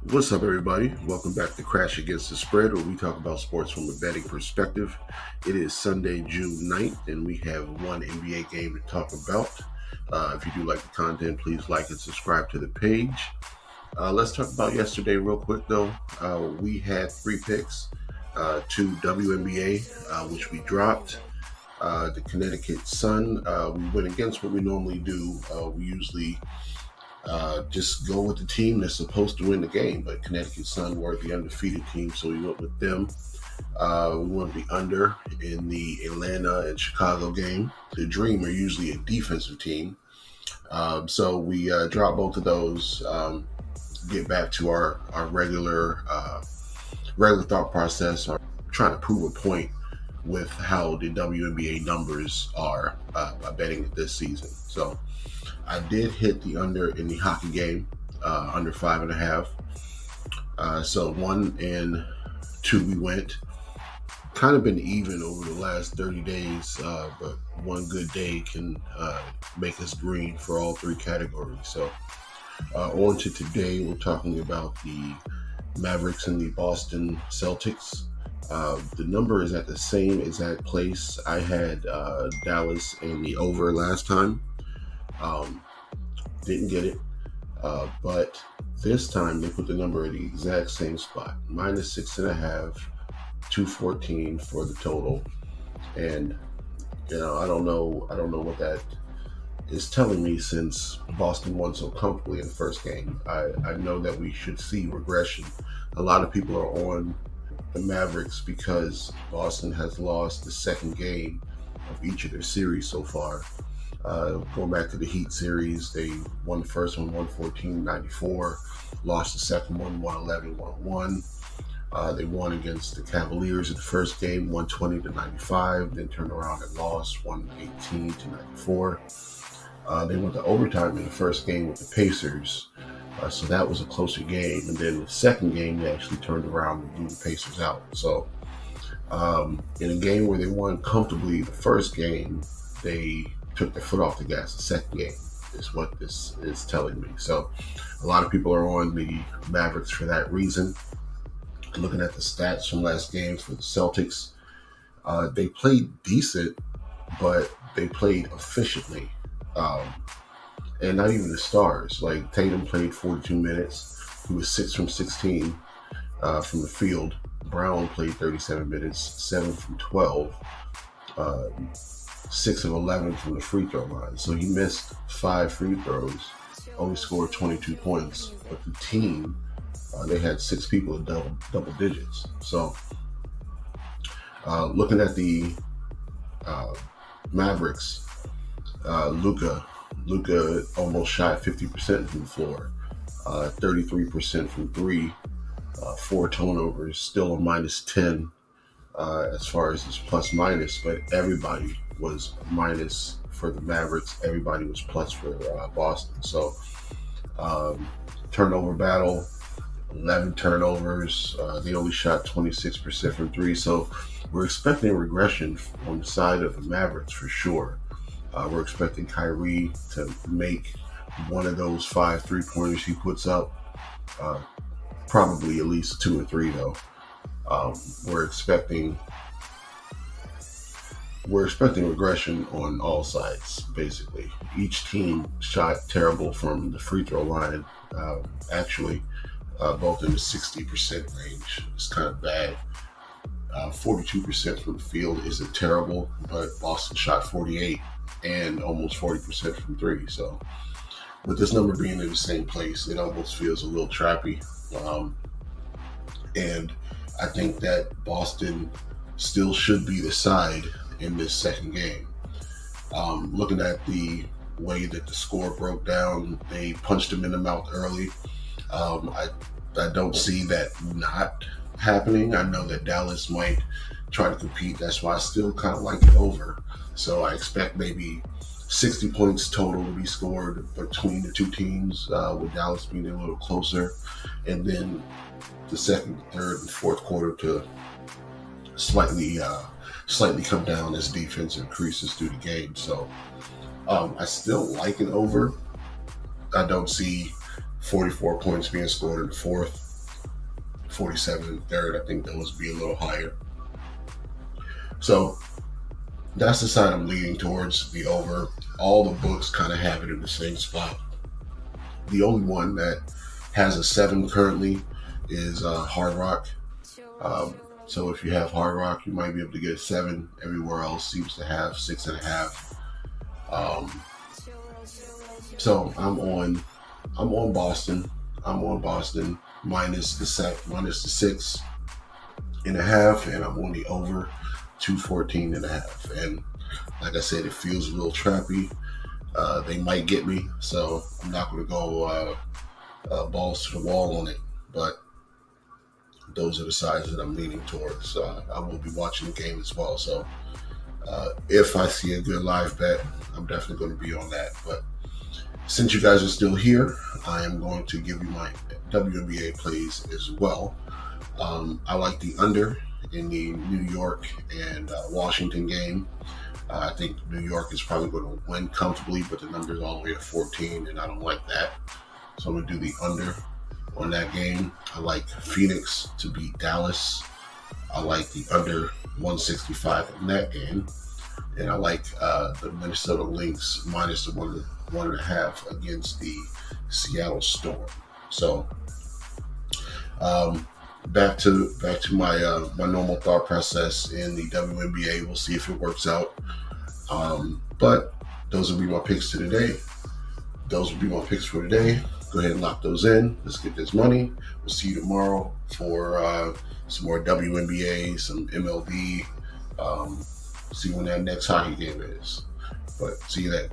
What's up, everybody? Welcome back to Crash Against the Spread, where we talk about sports from a betting perspective. It is Sunday, June 9th, and we have one NBA game to talk about. If you do like the content, please like and subscribe to the page. Let's talk about yesterday real quick, though. We had three picks, two WNBA, which we dropped. The Connecticut Sun, we went against what we normally do. We usually just go with the team that's supposed to win the game. But Connecticut Sun were the undefeated team, so we went with them. We went the under in the Atlanta and Chicago game. The Dream are usually a defensive team. So we dropped both of those, get back to our regular thought process, or trying to prove a point with how the WNBA numbers are by betting this season. So I did hit the under in the hockey game, under 5.5. So 1 and 2 we went. Kind of been even over the last 30 days, but one good day can make us green for all three categories. So on to today, we're talking about the Mavericks and the Boston Celtics. The number is at the same exact place. I had Dallas in the over last time. Didn't get it. But this time they put the number at the exact same spot. -6.5, 214 for the total. And I don't know what that is telling me, since Boston won so comfortably in the first game. I know that we should see regression. A lot of people are on the Mavericks because Boston has lost the second game of each of their series so far. Going back to the Heat series, they won the first one 114-94, lost the second one 111-101. They won against the Cavaliers in the first game 120-95, then turned around and lost 118-94. They went to overtime in the first game with the Pacers, so that was a closer game. And then the second game, they actually turned around and blew the Pacers out. So in a game where they won comfortably the first game, they took their foot off the gas the second game, is what this is telling me. So a lot of people are on the Mavericks for that reason. Looking at the stats from last game for the Celtics, they played decent, but they played efficiently. And not even the stars. Like Tatum played 42 minutes. He was 6 from 16 from the field. Brown played 37 minutes, 7 from 12. 6 of 11 from the free throw line. So he missed 5 free throws, only scored 22 points. But the team, they had 6 people at double digits. So looking at the Mavericks, Luka almost shot 50% from the floor, 33% from 3, 4 turnovers, still a -10 as far as his plus minus, but everybody was minus for the Mavericks. Everybody was plus for Boston. So turnover battle, 11 turnovers. They only shot 26% from 3. So we're expecting regression on the side of the Mavericks for sure. We're expecting Kyrie to make one of those 5 3-pointers he puts up. Probably at least 2 or 3 though. We're expecting regression on all sides, basically. Each team shot terrible from the free throw line, actually, both in the 60% range. It's kind of bad. 42% from the field isn't terrible, but Boston shot 48 and almost 40% from 3. So with this number being in the same place, it almost feels a little trappy. And I think that Boston still should be the side in this second game. Looking at the way that the score broke down, they punched him in the mouth early. I don't see that not happening. I know that Dallas might try to compete. That's why I still kind of like it over. So I expect maybe 60 points total to be scored between the two teams, with Dallas being a little closer. And then the second, third, and fourth quarter to slightly come down as defense increases through the game. So I still like it over. I don't see 44 points being scored in the fourth. 47 and third. I think those be a little higher. So that's the side I'm leaning towards, the over. All the books kind of have it in the same spot. The only one that has a 7 currently is Hard Rock. So if you have Hard Rock, you might be able to get a 7. Everywhere else seems to have 6.5. So I'm on Boston. I'm on Boston minus the 6.5, and I'm on the over 214.5. And like I said, it feels a little trappy. They might get me, so I'm not going to go balls to the wall on it. But those are the sides that I'm leaning towards. I will be watching the game as well. So if I see a good live bet, I'm definitely going to be on that. But since you guys are still here, I am going to give you my WNBA plays as well. I like the under in the New York and Washington game. I think New York is probably going to win comfortably, but the number is all the way to 14, and I don't like that. So I'm going to do the under on that game. I like Phoenix to beat Dallas. I like the under 165 in that game. And I like the Minnesota Lynx minus the 1.5 against the Seattle Storm. So back to my my normal thought process in the WNBA. We'll see if it works out. But those will be my picks for today. Go ahead and lock those in. Let's get this money. We'll see you tomorrow for some more WNBA, some MLB. See when that next hockey game is. But see you then.